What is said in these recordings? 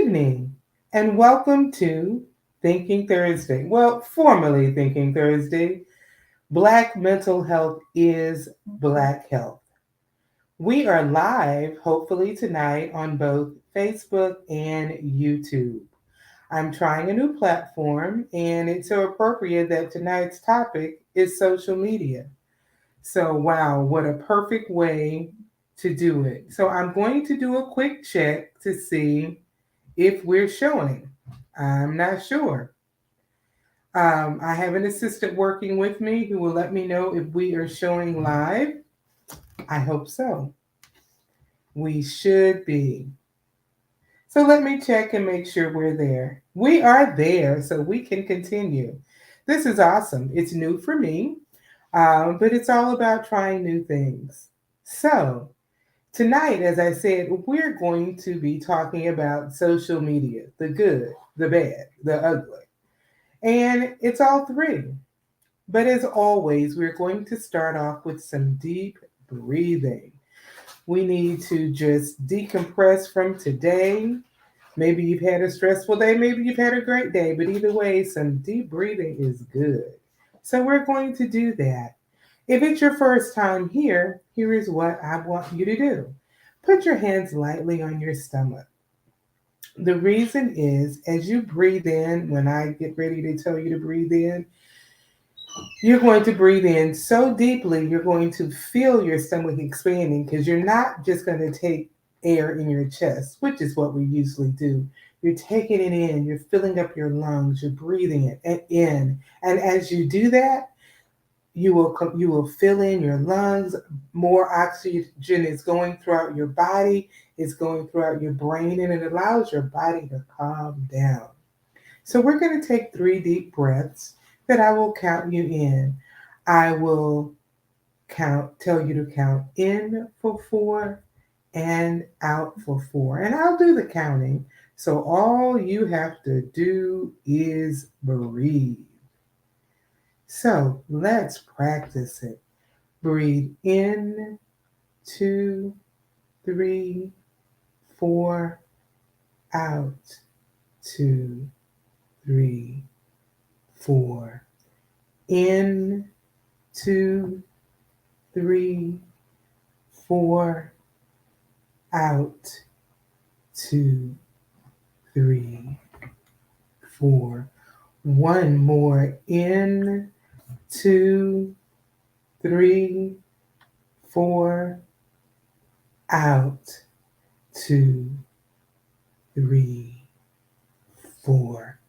evening, and welcome to Thinking Thursday. Well, formerly Thinking Thursday. Black mental health is Black health. We are live, hopefully, tonight on both Facebook and YouTube. I'm trying a new platform, and it's so appropriate that tonight's topic is social media. So, wow, what a perfect way to do it. So, I'm going to do a quick check to see if we're showing. I'm not sure. I have an assistant working with me who will let me know if we are showing live. I hope so. We should be. So let me check and make sure we're there. We are there, so we can continue. This is awesome. It's new for me, but it's all about trying new things. So, tonight, as I said, we're going to be talking about social media, the good, the bad, the ugly. And it's all three. But as always, we're going to start off with some deep breathing. We need to just decompress from today. Maybe you've had a stressful day, maybe you've had a great day, but either way, some deep breathing is good. So we're going to do that. If it's your first time here, here is what I want you to do. Put your hands lightly on your stomach. The reason is as you breathe in, when I get ready to tell you to breathe in, you're going to breathe in so deeply, you're going to feel your stomach expanding because you're not just going to take air in your chest, which is what we usually do. You're taking it in, you're filling up your lungs, you're breathing it in. And as you do that, you will fill in your lungs. More oxygen is going throughout your body, it's going throughout your brain, and it allows your body to calm down. So we're going to take 3 deep breaths that I will count you in. I will tell you to count in for 4 and out for 4. And I'll do the counting. So all you have to do is breathe. So let's practice it. Breathe in, 2, 3, 4, out, 2, 3, 4. In, 2, 3, 4. Out, 2, 3, 4. One more. In, 2, 3, 4. Out, 2, 3, 4.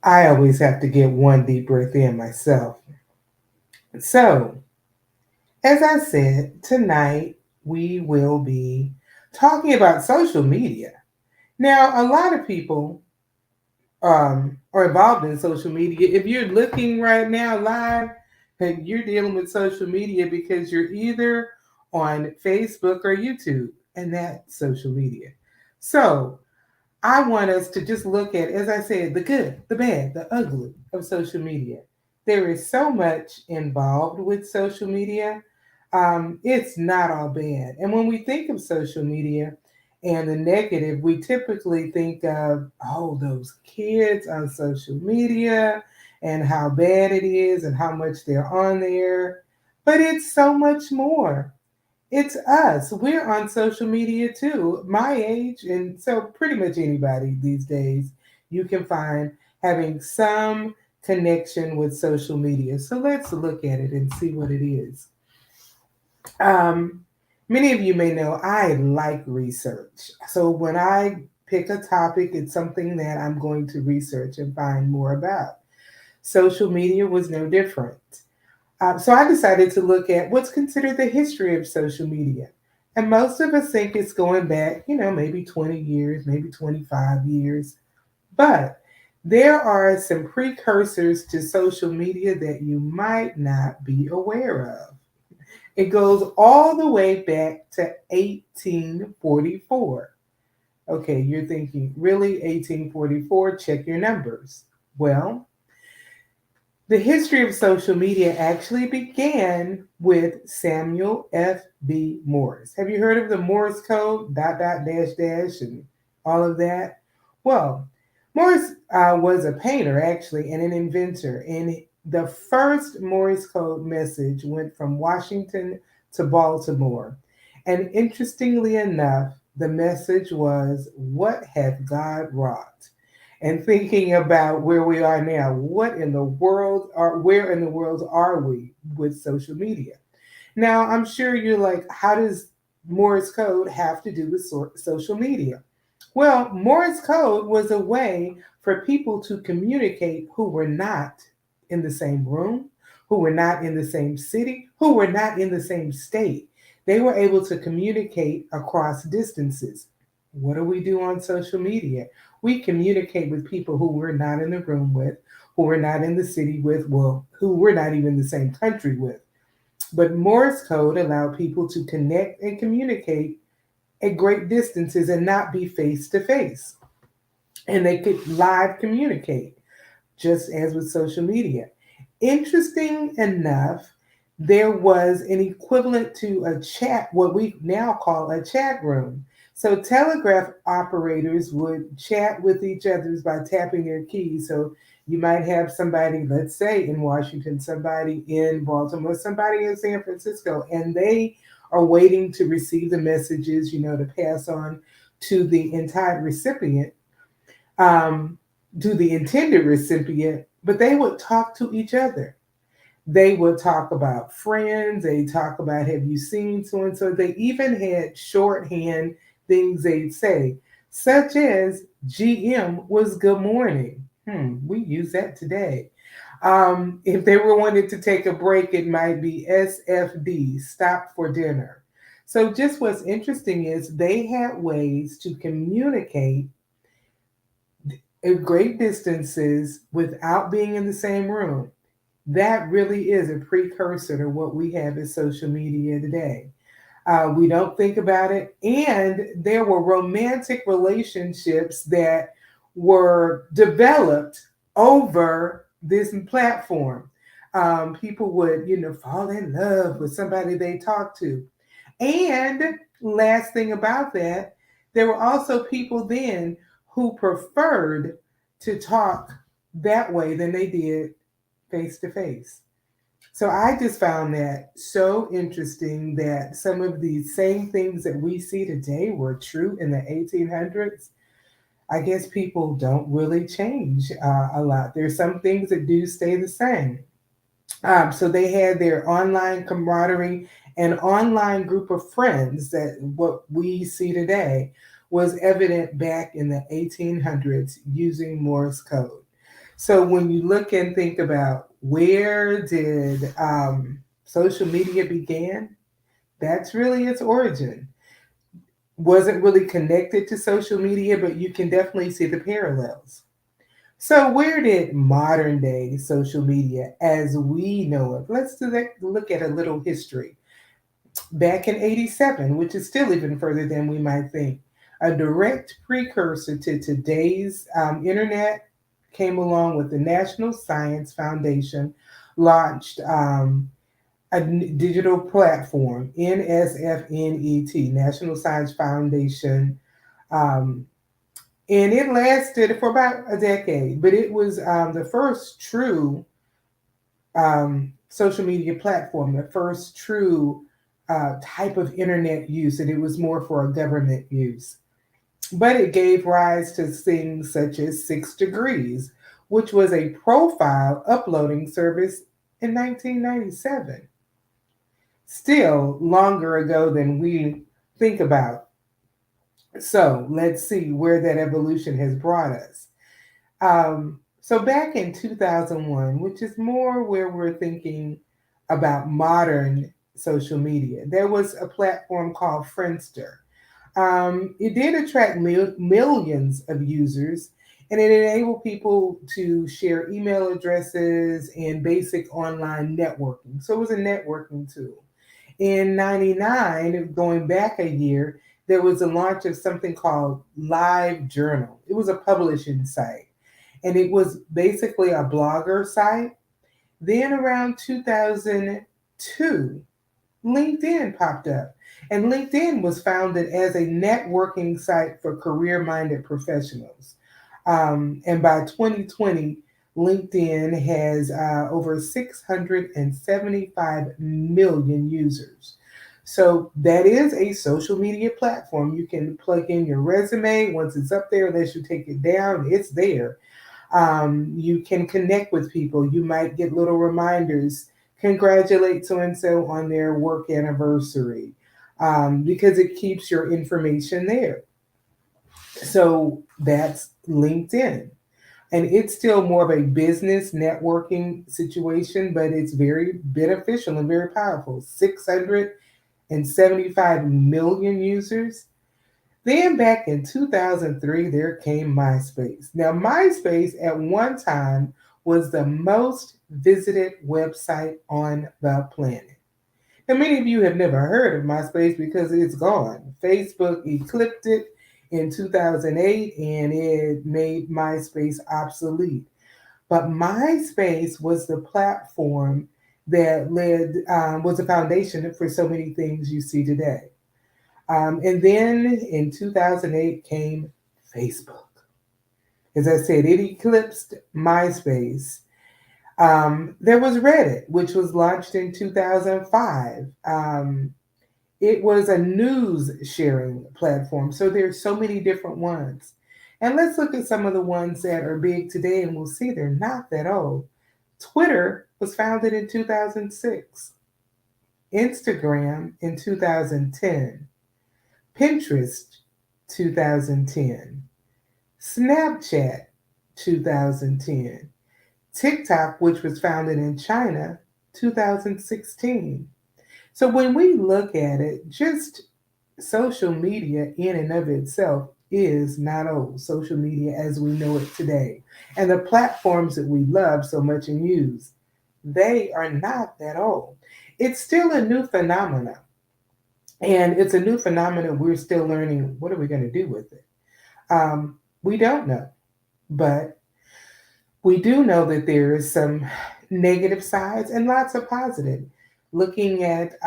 I always have to get one deep breath in myself. So, as I said, tonight we will be talking about social media. Now, a lot of people are involved in social media. If you're looking right now live, you're dealing with social media because you're either on Facebook or YouTube, and that's social media. So, I want us to just look at, as I said, the good, the bad, the ugly of social media. There is so much involved with social media. It's not all bad. And when we think of social media and the negative, we typically think of, oh, those kids on social media and how bad it is and how much they're on there. But it's so much more. It's us. We're on social media too. My age, and so pretty much anybody these days, you can find having some connection with social media. So let's look at it and see what it is. Um, Many of you may know I like research. So when I pick a topic, it's something that I'm going to research and find more about. Social media was no different. So I decided to look at what's considered the history of social media. And most of us think it's going back, maybe 20 years, maybe 25 years. But there are some precursors to social media that you might not be aware of. It goes all the way back to 1844. Okay, you're thinking, really, 1844? Check your numbers. Well, The history of social media actually began with Samuel F.B. Morse. Have you heard of the Morse code, dot, dot, dash, dash, and all of that? Well, Morse was a painter, actually, and an inventor. And the first Morse code message went from Washington to Baltimore. And interestingly enough, the message was, "What hath God wrought?" And thinking about where we are now, where in the world are we with social media? Now, I'm sure you're like, how does Morse code have to do with social media? Well, Morse code was a way for people to communicate who were not in the same room, who were not in the same city, who were not in the same state. They were able to communicate across distances. What do we do on social media? We communicate with people who we're not in the room with, who we're not in the city with, well, who we're not even in the same country with. But Morse code allowed people to connect and communicate at great distances and not be face to face. And they could live communicate, just as with social media. Interesting enough, there was an equivalent to a chat, what we now call a chat room. So telegraph operators would chat with each other by tapping their keys. So you might have somebody, let's say in Washington, somebody in Baltimore, somebody in San Francisco, and they are waiting to receive the messages, to pass on to the entire recipient, um, to the intended recipient, but they would talk to each other. They would talk about friends. They talk about, have you seen so and so? They even had shorthand things they'd say, such as GM was good morning. We use that today. If they were wanting to take a break, it might be SFD, stop for dinner. So, just what's interesting is they had ways to communicate at great distances without being in the same room. That really is a precursor to what we have as social media today. We don't think about it. And there were romantic relationships that were developed over this platform. People would, fall in love with somebody they talked to. And last thing about that, there were also people then who preferred to talk that way than they did face to face. So I just found that so interesting that some of these same things that we see today were true in the 1800s. I guess people don't really change a lot. There's some things that do stay the same. So they had their online camaraderie and online group of friends that what we see today was evident back in the 1800s using Morse code. So when you look and think about where did social media began, that's really its origin. Wasn't really connected to social media, but you can definitely see the parallels. So where did modern day social media as we know it? Let's look at a little history. Back in 87, which is still even further than we might think, a direct precursor to today's internet came along with the National Science Foundation, launched a digital platform, NSFNET, National Science Foundation, um, and it lasted for about a decade, but it was the first true social media platform, the first true type of internet use, and it was more for a government use. But it gave rise to things such as 6 Degrees, which was a profile uploading service in 1997. Still longer ago than we think about. So let's see where that evolution has brought us. So back in 2001, which is more where we're thinking about modern social media, there was a platform called Friendster. It did attract millions of users, and it enabled people to share email addresses and basic online networking. So it was a networking tool. In 99, going back a year, there was a launch of something called Live Journal. It was a publishing site, and it was basically a blogger site. Then around 2002, LinkedIn popped up. And LinkedIn was founded as a networking site for career minded professionals. And by 2020, LinkedIn has over 675 million users. So that is a social media platform. You can plug in your resume. Once it's up there, unless you take it down, it's there. You can connect with people. You might get little reminders, congratulate so and so on their work anniversary, because it keeps your information there. So that's LinkedIn. And it's still more of a business networking situation, but it's very beneficial and very powerful. 675 million users. Then back in 2003, there came MySpace. Now, MySpace at one time was the most visited website on the planet. And many of you have never heard of MySpace because it's gone. Facebook eclipsed it in 2008 and it made MySpace obsolete. But MySpace was the platform that was the foundation for so many things you see today. And then in 2008 came Facebook. As I said, it eclipsed MySpace. There was Reddit, which was launched in 2005. It was a news sharing platform. So there's so many different ones. And let's look at some of the ones that are big today, and we'll see they're not that old. Twitter was founded in 2006, Instagram in 2010, Pinterest 2010, Snapchat 2010, TikTok, which was founded in China 2016. So when we look at it, just social media in and of itself is not old. Social media as we know it today. And the platforms that we love so much and use, they are not that old. It's still a new phenomenon. And it's a new phenomenon. We're still learning what are we going to do with it. We don't know. But we do know that there is some negative sides and lots of positive. Looking at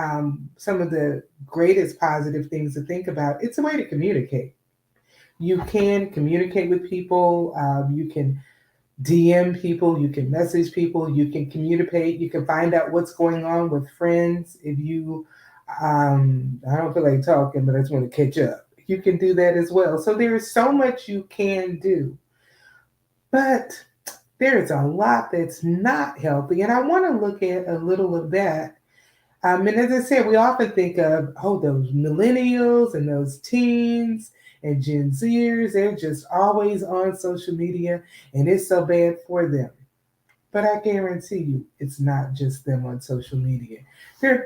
some of the greatest positive things to think about, it's a way to communicate. You can communicate with people. You can DM people. You can message people. You can communicate. You can find out what's going on with friends. If you, I don't feel like talking, but I just want to catch up. You can do that as well. So there is so much you can do. But there's a lot that's not healthy. And I want to look at a little of that. And as I said, we often think of, oh, those millennials and those teens and Gen Zers, they're just always on social media and it's so bad for them. But I guarantee you, it's not just them on social media.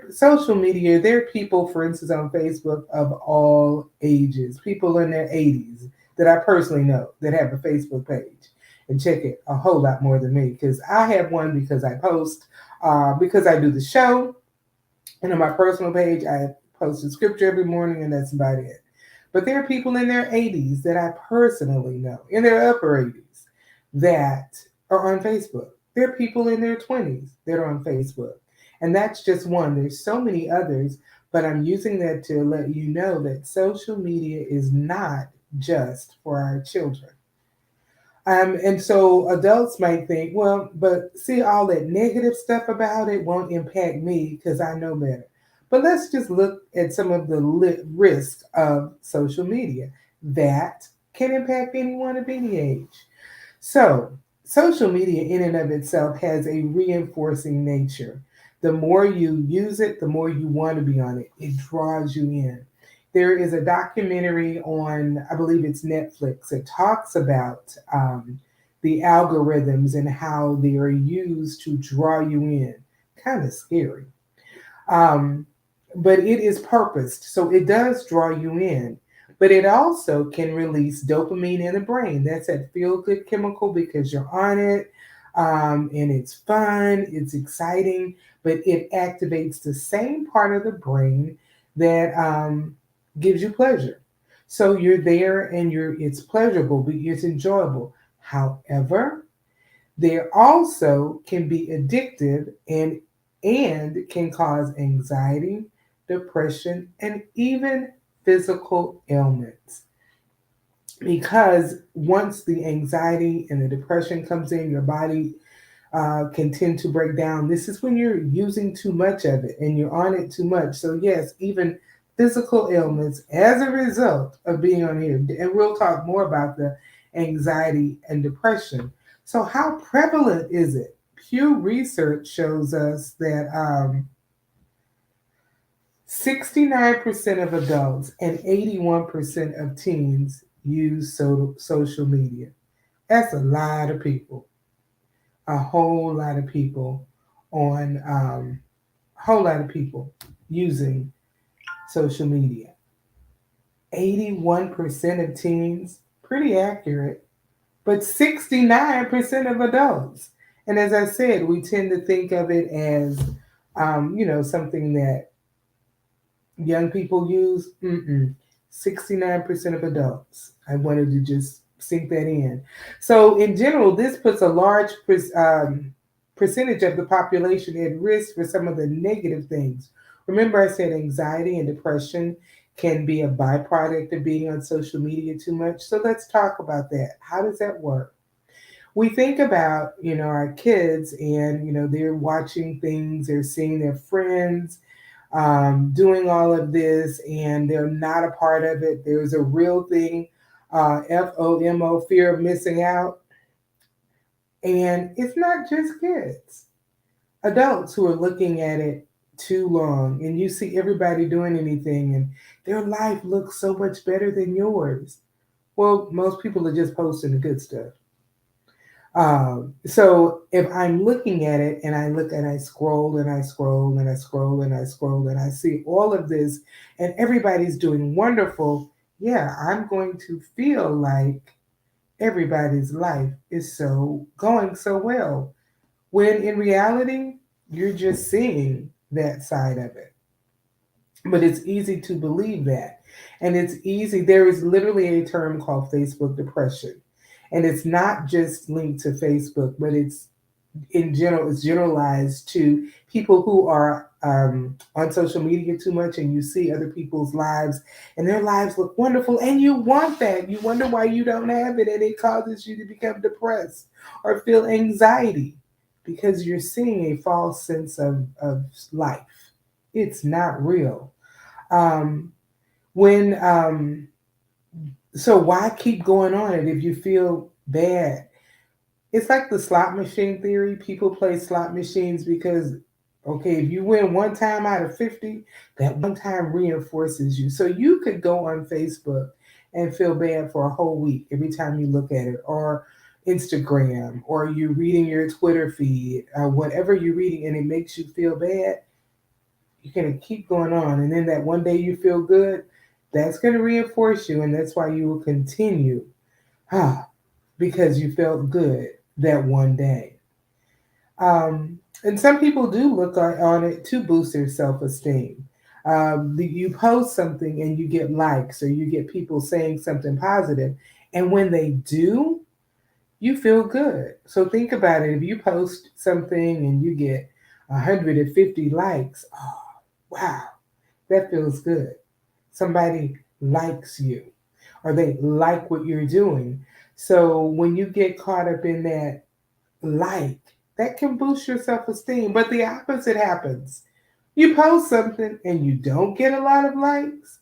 Social media, there are people, for instance, on Facebook of all ages, people in their 80s that I personally know that have a Facebook page and check it a whole lot more than me because I have one because I post, because I do the show. And on my personal page, I post a scripture every morning and that's about it. But there are people in their 80s that I personally know, in their upper 80s, that are on Facebook. There are people in their 20s that are on Facebook. And that's just one. There's so many others, but I'm using that to let you know that social media is not just for our children. And so adults might think, well, but see, all that negative stuff about it won't impact me because I know better. But let's just look at some of the risks of social media that can impact anyone of any age. So, social media in and of itself has a reinforcing nature. The more you use it, the more you want to be on it. It draws you in. There is a documentary on, I believe it's Netflix, that talks about the algorithms and how they are used to draw you in. Kind of scary. Um, but it is purposed, so it does draw you in. But it also can release dopamine in the brain. That's that feel good chemical because you're on it and it's fun, it's exciting, but it activates the same part of the brain that gives you pleasure. So you're there and it's pleasurable, but it's enjoyable. However, They also can be addictive and can cause anxiety, depression, and even physical ailments. Because once the anxiety and the depression comes in, your body can tend to break down. This is when you're using too much of it and you're on it too much. So, yes, even physical ailments as a result of being on here. And we'll talk more about the anxiety and depression. So, how prevalent is it? Pew Research shows us that 69% of adults and 81% of teens use social media. That's a lot of people, a whole lot of people on a whole lot of people using social media. 81% of teens, pretty accurate, but 69% of adults. And as I said, we tend to think of it as, something that young people use. 69% of adults. I wanted to just sink that in. So, in general, this puts a large percentage of the population at risk for some of the negative things. Remember, I said anxiety and depression can be a byproduct of being on social media too much. So, let's talk about that. How does that work? We think about, our kids and, they're watching things, they're seeing their friends doing all of this and they're not a part of it. There's a real thing, FOMO, fear of missing out. And it's not just kids, adults who are looking at it too long. And you see everybody doing anything and their life looks so much better than yours. Well, most people are just posting the good stuff. So if I'm looking at it and I look and I scroll and I scroll and I scroll and I scroll and I see all of this and everybody's doing wonderful, yeah, I'm going to feel like everybody's life is so going so well. When in reality, you're just seeing that side of it. But it's easy to believe that. And it's easy. There is literally a term called Facebook depression. And it's not just linked to Facebook, but it's in general, it's generalized to people who are on social media too much and you see other people's lives and their lives look wonderful and you want that. You wonder why you don't have it and it causes you to become depressed or feel anxiety because you're seeing a false sense of life. It's not real. Um, when So why keep going on it if you feel bad? It's like the slot machine theory. People play slot machines because, okay, if you win one time out of 50, that one time reinforces you. So you could go on Facebook and feel bad for a whole week every time you look at it, or Instagram, or you're reading your Twitter feed, whatever you're reading, and it makes you feel bad. You're going to keep going on. And then that one day you feel good, that's going to reinforce you. And that's why you will continue because you felt good that one day. And some people do look on it to boost their self esteem. You post something and you get likes or you get people saying something positive, and when they do, you feel good. So think about it. If you post something and you get 150 likes, oh, wow, that feels good. Somebody likes you or they like what you're doing. So when you get caught up in that like, that can boost your self esteem. But the opposite happens. You post something and you don't get a lot of likes.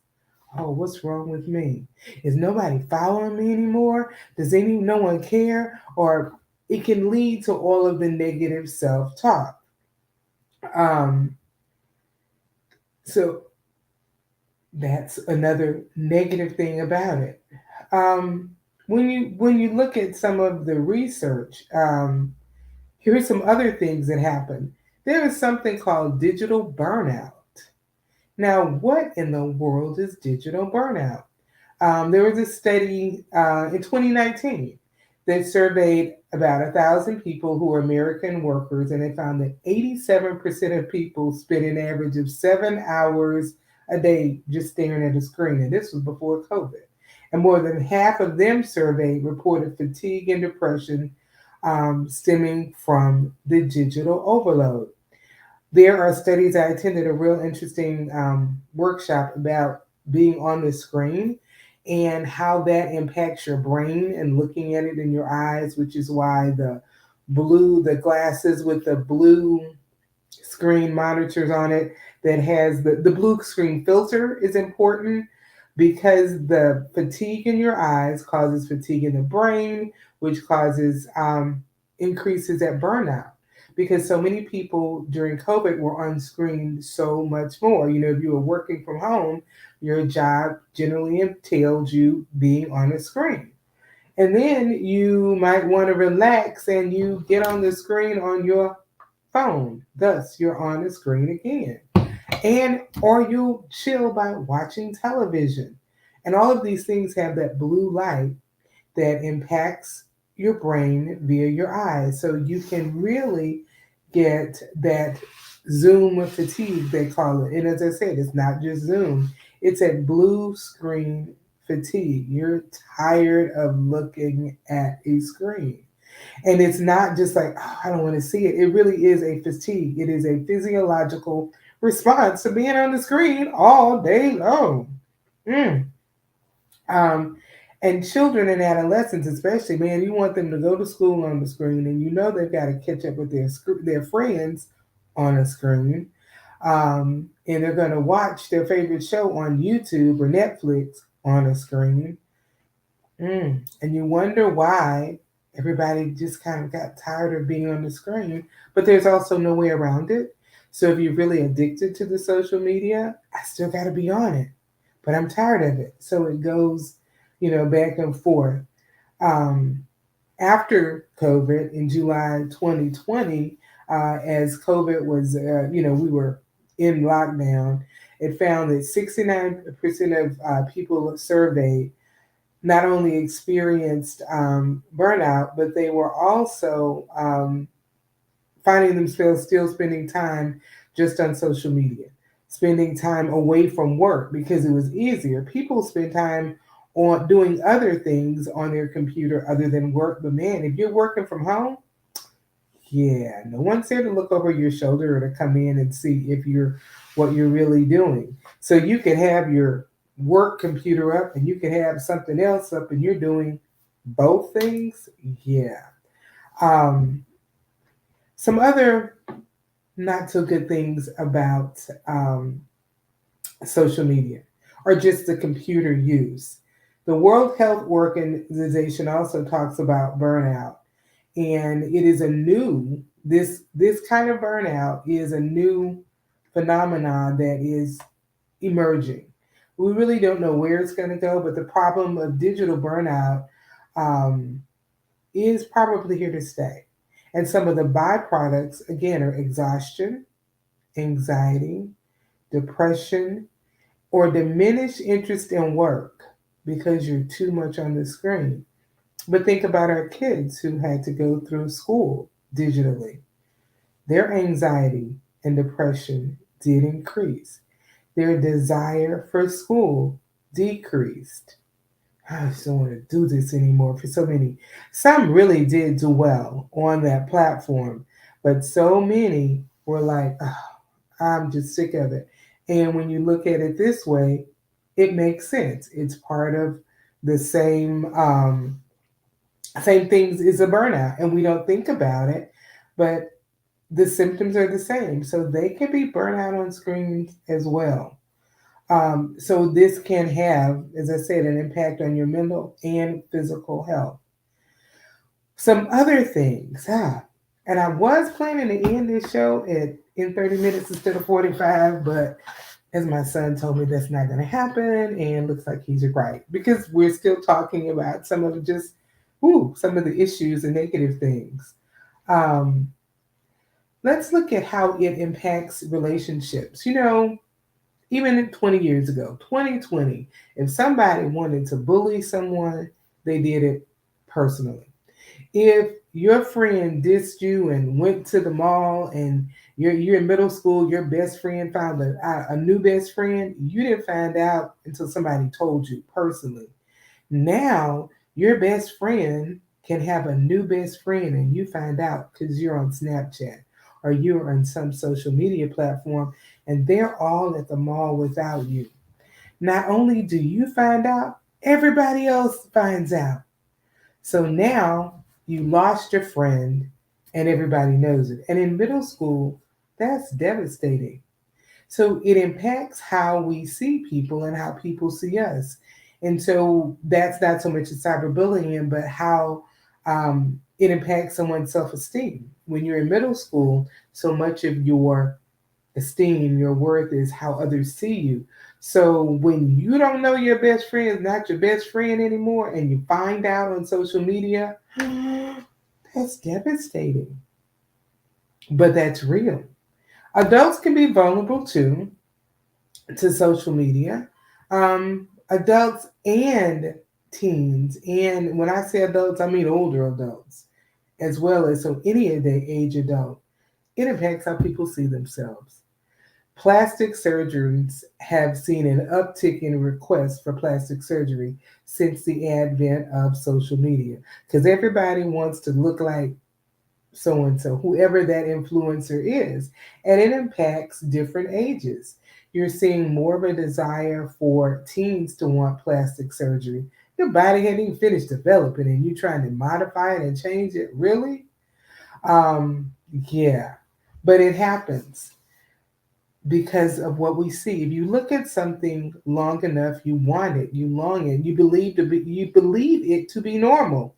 Oh, what's wrong with me? Is nobody following me anymore? Does no one care? Or it can lead to all of the negative self talk. Um, so that's another negative thing about it. Um, when you look at some of the research, here are some other things that happen. There is something called digital burnout. Now, what in the world is digital burnout? There was a study in 2019 that surveyed about 1,000 people who were American workers, and they found that 87% of people spent an average of 7 hours a day just staring at a screen. And this was before COVID. And more than half of them surveyed reported fatigue and depression stemming from the digital overload. There are studies. I attended a real interesting workshop about being on the screen and how that impacts your brain and looking at it in your eyes, which is why the glasses with the blue screen monitors on it that has the blue screen filter is important because the fatigue in your eyes causes fatigue in the brain, which causes increases at burnout. Because so many people during COVID were on screen so much more. You know, if you were working from home, your job generally entailed you being on a screen. And then you might want to relax and you get on the screen on your phone. Thus, you're on the screen again. And or you chill by watching television. And all of these things have that blue light that impacts your brain via your eyes. So you can really get that Zoom fatigue, they call it. And as I said, it's not just Zoom, it's a blue screen fatigue. You're tired of looking at a screen. And it's not just like, oh, I don't want to see it. It really is a fatigue. It is a physiological response to being on the screen all day long. Mm. Um, and children and adolescents, especially, man, you want them to go to school on the screen, and you know they've got to catch up with their friends on a screen, and they're going to watch their favorite show on YouTube or Netflix on a screen. And you wonder why everybody just kind of got tired of being on the screen, but there's also no way around it. So if you're really addicted to the social media, I still got to be on it, but I'm tired of it. So it goes, back and forth. Um, After COVID in July 2020, as COVID was, we were in lockdown, it found that 69% of people surveyed not only experienced burnout, but they were also finding themselves still spending time just on social media, spending time away from work because it was easier. People spend time on doing other things on their computer other than work. But man, if you're working from home, yeah, no one's there to look over your shoulder or to come in and see if you're what you're really doing. So you could have your work computer up and you could have something else up and you're doing both things. Yeah. Um, some other not so good things about social media or just the computer use. The World Health Organization also talks about burnout, and it is a new this kind of burnout is a new phenomenon that is emerging. We really don't know where it's going to go, but the problem of digital burnout um, is probably here to stay. And some of the byproducts, again, are exhaustion, anxiety, depression, or diminished interest in work because you're too much on the screen. But think about our kids who had to go through school digitally. Their anxiety and depression did increase. Their desire for school decreased. I just don't want to do this anymore for so many. Some really did do well on that platform, but so many were like, oh, I'm just sick of it. And when you look at it this way, it makes sense. It's part of the same things as a burnout, and we don't think about it, but the symptoms are the same. So they can be burnout on screens as well. So this can have, as I said, an impact on your mental and physical health. Some other things, and I was planning to end this show in 30 minutes instead of 45, but as my son told me, that's not going to happen, and looks like he's right because we're still talking about some of the issues and negative things. Um, let's look at how it impacts relationships. Even 20 years ago, 2020, if somebody wanted to bully someone, they did it personally. If your friend dissed you and went to the mall and you're in middle school, your best friend found a new best friend, you didn't find out until somebody told you personally. Now, your best friend can have a new best friend and you find out because you're on Snapchat or you're on some social media platform and they're all at the mall without you. Not only do you find out, everybody else finds out. So now you lost your friend and everybody knows it. And in middle school, that's devastating. So it impacts how we see people and how people see us. And so that's not so much cyberbullying, but how it impacts someone's self esteem. When you're in middle school, so much of your esteem, your worth is how others see you. So when you don't know your best friend is not your best friend anymore and you find out on social media, that's devastating. But that's real. Adults can be vulnerable too to social media. Adults and teens, and when I say adults, I mean older adults as well as so any of the age adult. It impacts how people see themselves. Plastic surgeons have seen an uptick in requests for plastic surgery since the advent of social media because everybody wants to look like so and so, whoever that influencer is, and it impacts different ages. You're seeing more of a desire for teens to want plastic surgery. Your body hadn't even finished developing, and you trying to modify it and change it. Really? Um, yeah, but it happens because of what we see. If you look at something long enough, you want it, you long it, you believe it to be normal.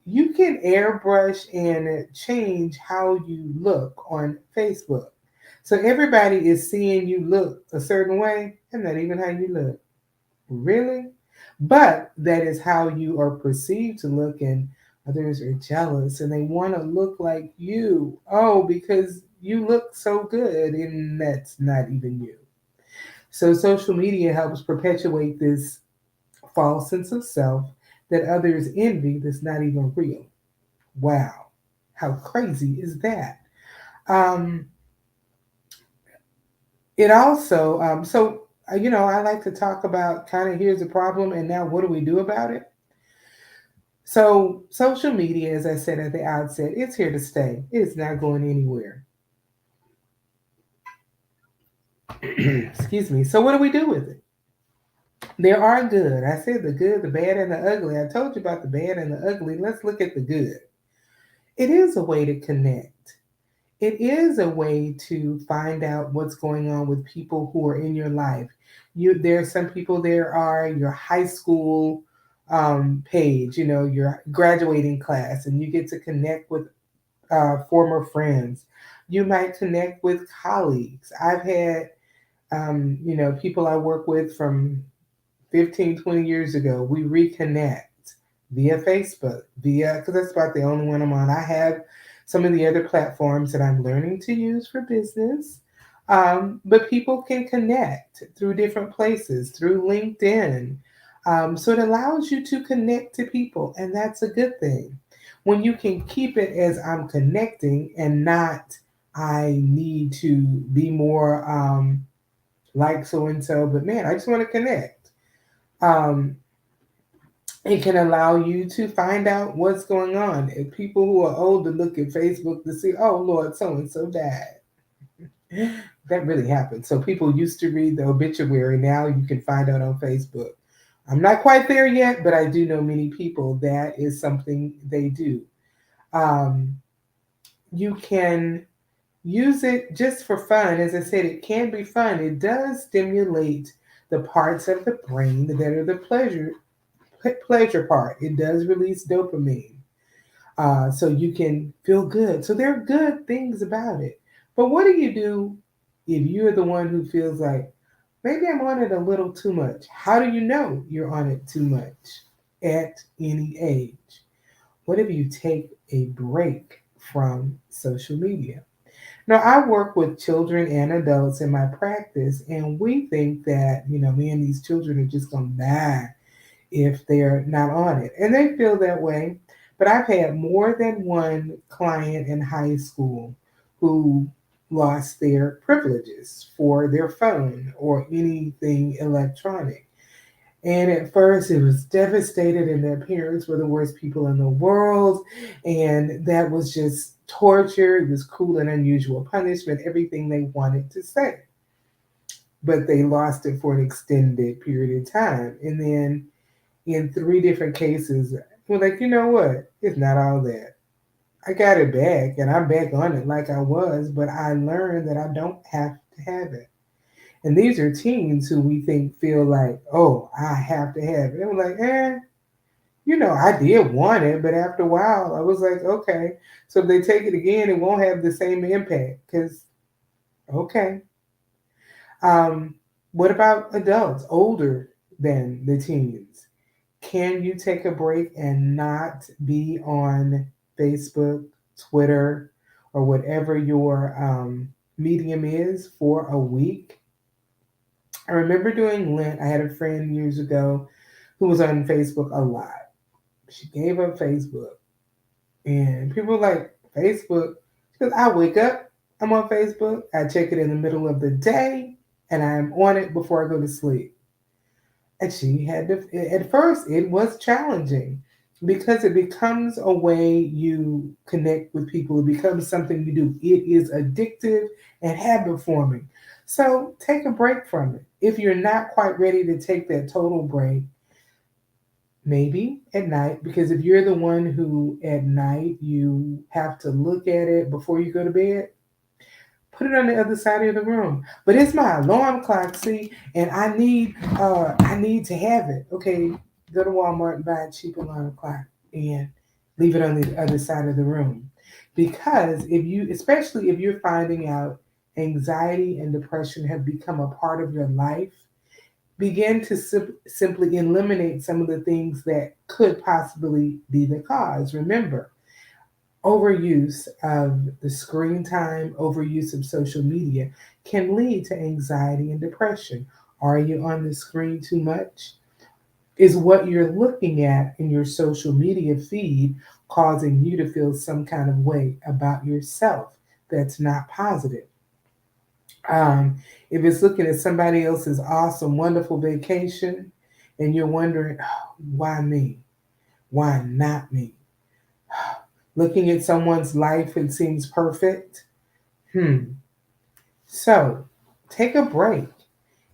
You can airbrush and change how you look on Facebook. So everybody is seeing you look a certain way, and not even how you look. Really? But that is how you are perceived to look, and others are jealous and they want to look like you. Oh, because you look so good, and that's not even you. So social media helps perpetuate this false sense of self that others envy that's not even real. Wow, how crazy is that? Um, it also, I like to talk about kind of here's the problem and now what do we do about it? So, social media, as I said at the outset, it's here to stay. It's not going anywhere. Excuse me. So, what do we do with it? There are good. I said the good, the bad, and the ugly. I told you about the bad and the ugly. Let's look at the good. It is a way to connect. It is a way to find out what's going on with people who are in your life. There are some people. There are your high school page, your graduating class, and you get to connect with former friends. You might connect with colleagues. I've had, people I work with from 15, 20 years ago. We reconnect via Facebook, because that's about the only one I'm on. I have some of the other platforms that I'm learning to use for business. But people can connect through different places, through LinkedIn. So it allows you to connect to people, and that's a good thing. When you can keep it as I'm connecting and not I need to be more like so and so, but man, I just want to connect. Um, it can allow you to find out what's going on. If people who are older look at Facebook to see, oh Lord, so and so died. That really happened. So people used to read the obituary. Now you can find out on Facebook. I'm not quite there yet, but I do know many people that is something they do. Um, you can use it just for fun. As I said, it can be fun. It does stimulate the parts of the brain that are the pleasure part. It does release dopamine, so you can feel good. So there are good things about it. But what do you do if you're the one who feels like maybe I'm on it a little too much? How do you know you're on it too much at any age? What if you take a break from social media? Now, I work with children and adults in my practice, and we think that, me and these children are just going to die if they're not on it. And they feel that way. But I've had more than one client in high school who lost their privileges for their phone or anything electronic. And at first, it was devastated, and their parents were the worst people in the world. And that was just torture. It was cruel and unusual punishment, everything they wanted to say. But they lost it for an extended period of time. And then in three different cases, we're like, you know what? It's not all that. I got it back, and I'm back on it like I was, but I learned that I don't have to have it. And these are teens who we think feel like, oh, I have to have it. And we're like, I did want it, but after a while, I was like, okay. So if they take it again, it won't have the same impact. Because, okay. Um, what about adults older than the teens? Can you take a break and not be on Facebook, Twitter, or whatever your medium is for a week? I remember doing Lent. I had a friend years ago who was on Facebook a lot. She gave up Facebook, and people were like, Facebook? Because I wake up, I'm on Facebook, I check it in the middle of the day, and I'm on it before I go to sleep. And she had to, at first, it was challenging because it becomes a way you connect with people. It becomes something you do. It is addictive and habit forming. So take a break from it. If you're not quite ready to take that total break, maybe at night, because if you're the one who at night you have to look at it before you go to bed, put it on the other side of the room. But it's my alarm clock, see, and I need to have it. Okay, go to Walmart and buy a cheap alarm clock and leave it on the other side of the room. Because especially if you're finding out anxiety and depression have become a part of your life, begin to simply eliminate some of the things that could possibly be the cause. Remember, overuse of the screen time, overuse of social media can lead to anxiety and depression. Are you on the screen too much? Is what you're looking at in your social media feed causing you to feel some kind of way about yourself that's not positive? Um, if it's looking at somebody else's awesome, wonderful vacation, and you're wondering, oh, why me? Why not me? Looking at someone's life, it seems perfect. Hmm. So take a break.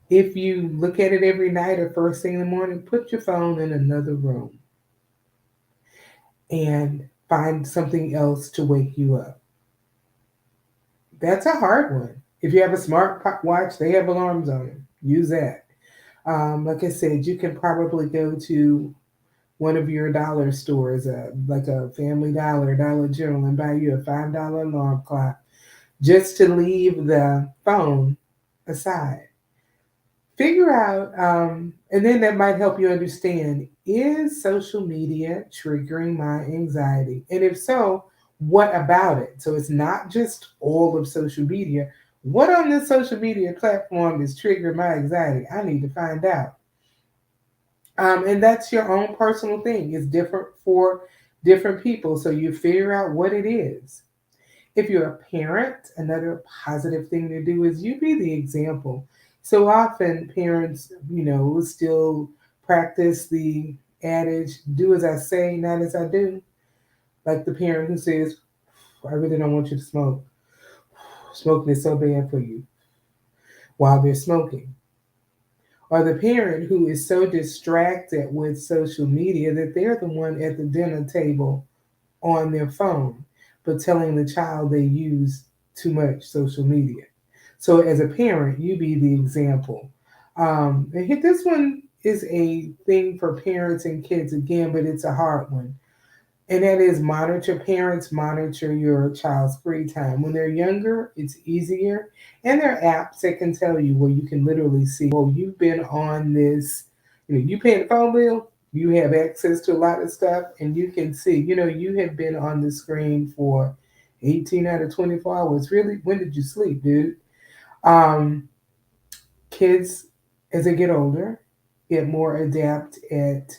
If you look at it every night or first thing in the morning, put your phone in another room and find something else to wake you up. That's a hard one. If you have a smart watch, they have alarms on them. Use that. Like I said, you can probably go to one of your dollar stores, like a Family Dollar, Dollar General, and buy you a $5 alarm clock just to leave the phone aside. Figure out, and then that might help you understand, is social media triggering my anxiety? And if so, what about it? So it's not just all of social media. What on this social media platform is triggering my anxiety? I need to find out. And that's your own personal thing. It's different for different people. So you figure out what it is. If you're a parent, another positive thing to do is you be the example. So often parents, will still practice the adage, do as I say, not as I do. Like the parent who says, I really don't want you to smoke. Smoking is so bad for you while they're smoking. Or the parent who is so distracted with social media that they're the one at the dinner table on their phone, but telling the child they use too much social media. So as a parent, you be the example. This one is a thing for parents and kids again, but it's a hard one. And that is monitor parents, monitor your child's screen time. When they're younger, it's easier. And there are apps that can tell you where you can literally see, oh, you've been on this, you paying the phone bill, you have access to a lot of stuff, and you can see, you have been on the screen for 18 out of 24 hours. Really? When did you sleep, dude? Um, Kids, as they get older, get more adept at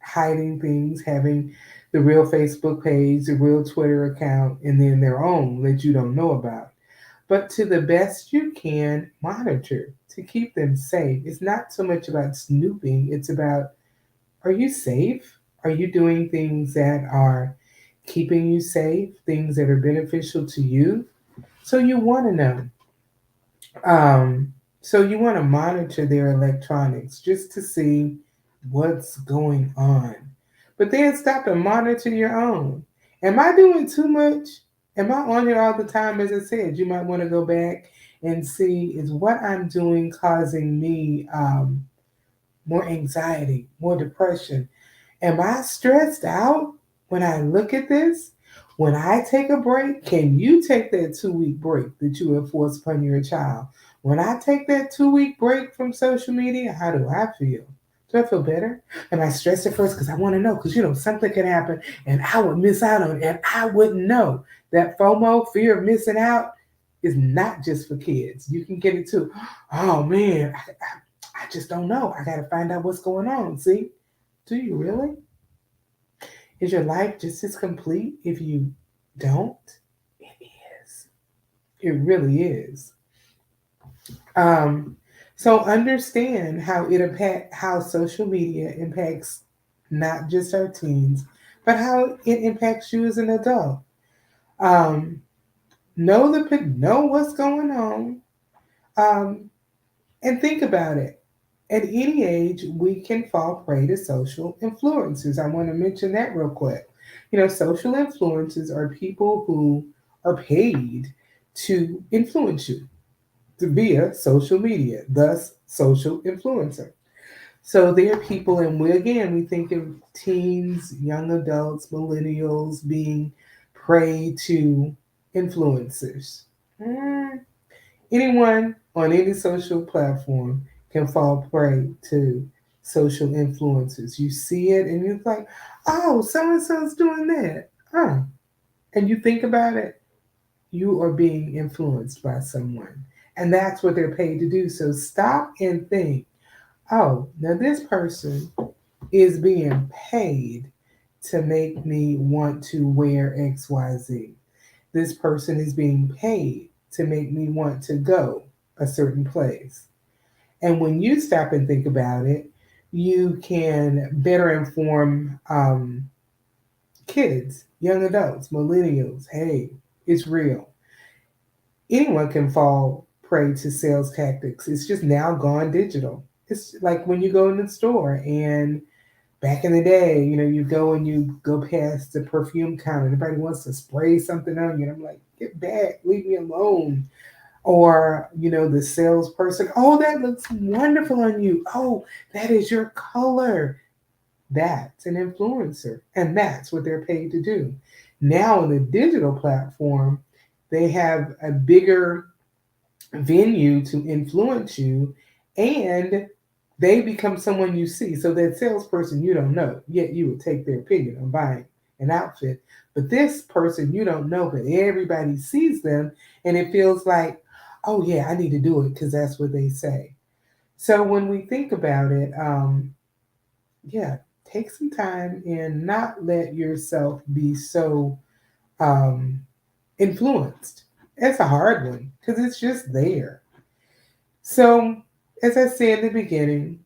hiding things, having the real Facebook page, the real Twitter account, and then their own that you don't know about. but to the best you can, monitor to keep them safe. It's not so much about snooping, it's about, are you safe? Are you doing things that are keeping you safe, things that are beneficial to you? So you want to know. So you want to monitor their electronics just to see what's going on. But then stop and monitor your own. Am I doing too much? Am I on here all the time? As I said, you might want to go back and see, is what I'm doing causing me more anxiety, more depression? Am I stressed out when I look at this? When I take a break, can you take that 2 week break that you have forced upon your child? When I take that 2 week break from social media, how do I feel? Do I feel better? Am I stressed at first because I want to know? Because something could happen and I would miss out on it and I wouldn't know. That FOMO, fear of missing out, is not just for kids. You can get it too. Oh man, I just don't know. I got to find out what's going on. See? Do you really? Is your life just as complete if you don't? It is. It really is. Um, so understand how social media impacts not just our teens, but how it impacts you as an adult. Um, know what's going on, um, and think about it. At any age, we can fall prey to social influencers. I want to mention that real quick. Social influencers are people who are paid to influence you via social media, thus, social influencer. So there are people, and we think of teens, young adults, millennials being prey to influencers. Mm, Anyone on any social platform can fall prey to social influencers. You see it and you're like, oh, so and so's doing that. Oh. And you think about it, you are being influenced by someone. And that's what they're paid to do. So stop and think, oh, now this person is being paid to make me want to wear XYZ. This person is being paid to make me want to go a certain place. And when you stop and think about it, you can better inform kids, young adults, millennials. Hey, it's real. Anyone can fall prey to sales tactics. It's just now gone digital. It's like when you go in the store and back in the day, you go and you go past the perfume counter. Everybody wants to spray something on you. And I'm like, get back, leave me alone. Or, the salesperson, oh, that looks wonderful on you. Oh, that is your color. That's an influencer. And that's what they're paid to do. Now, on the digital platform, they have a bigger venue to influence you, and they become someone you see. So that salesperson you don't know, yet you would take their opinion on buying an outfit. But this person you don't know, but everybody sees them, and it feels like, oh yeah, I need to do it because that's what they say. So when we think about it, yeah, take some time and not let yourself be so um, influenced. It's a hard one because it's just there. So, as I said in the beginning,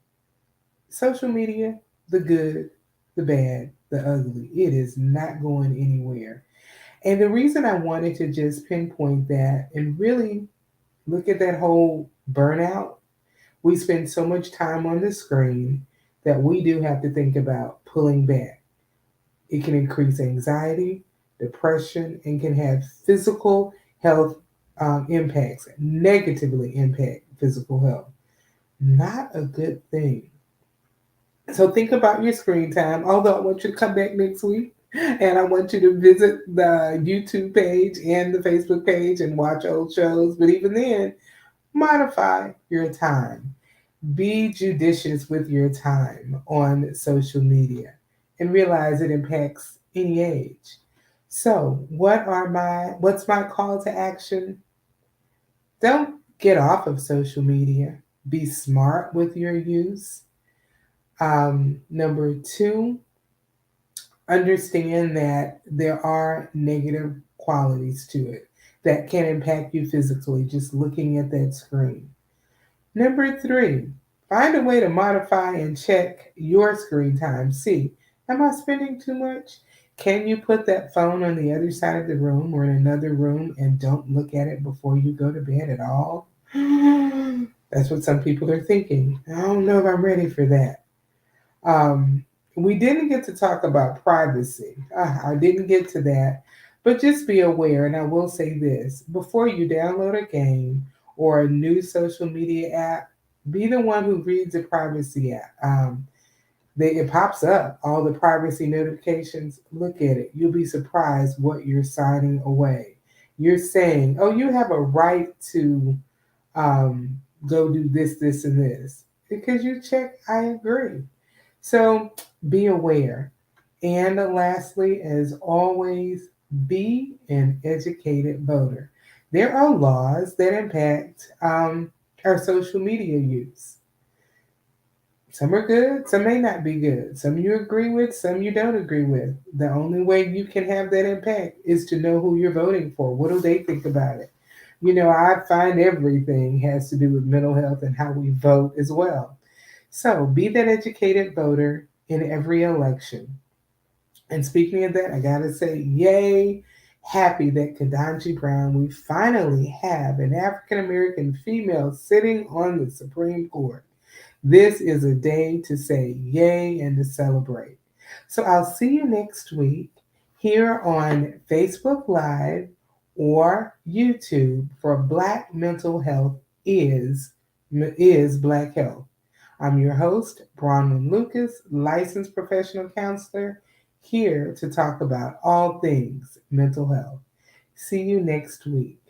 social media, the good, the bad, the ugly, it is not going anywhere. And the reason I wanted to just pinpoint that and really look at that whole burnout, we spend so much time on the screen that we do have to think about pulling back. It can increase anxiety, depression, and can have physical health impacts, negatively impact physical health. Not a good thing. So think about your screen time. Although I want you to come back next week and I want you to visit the YouTube page and the Facebook page and watch old shows. But even then, modify your time. Be judicious with your time on social media and realize it impacts any age. So, what's my call to action? Don't get off of social media. Be smart with your use. Number two, understand that there are negative qualities to it. that can impact you physically just looking at that screen. Number three, find a way to modify and check your screen time. See, am I spending too much? Can you put that phone on the other side of the room or in another room and don't look at it before you go to bed at all? That's what some people are thinking. I don't know if I'm ready for that. Um, we didn't get to talk about privacy. I didn't get to that. But just be aware, and I will say this before you download a game or a new social media app, be the one who reads the privacy app. It pops up, all the privacy notifications. Look at it. You'll be surprised what you're signing away. You're saying, oh, you have a right to um, go do this, this, and this. Because you check, I agree. So be aware. And lastly, as always, be an educated voter. There are laws that impact our social media use. Some are good, some may not be good. Some you agree with, some you don't agree with. The only way you can have that impact is to know who you're voting for. What do they think about it? I find everything has to do with mental health and how we vote as well. So be that educated voter in every election. And speaking of that, I gotta say, yay, happy that Kedanji Brown, we finally have an African American female sitting on the Supreme Court. This is a day to say yay and to celebrate. So I'll see you next week here on Facebook Live or YouTube for Black Mental Health is Black Health. I'm your host, Bronwyn Lucas, licensed professional counselor, here to talk about all things mental health. See you next week.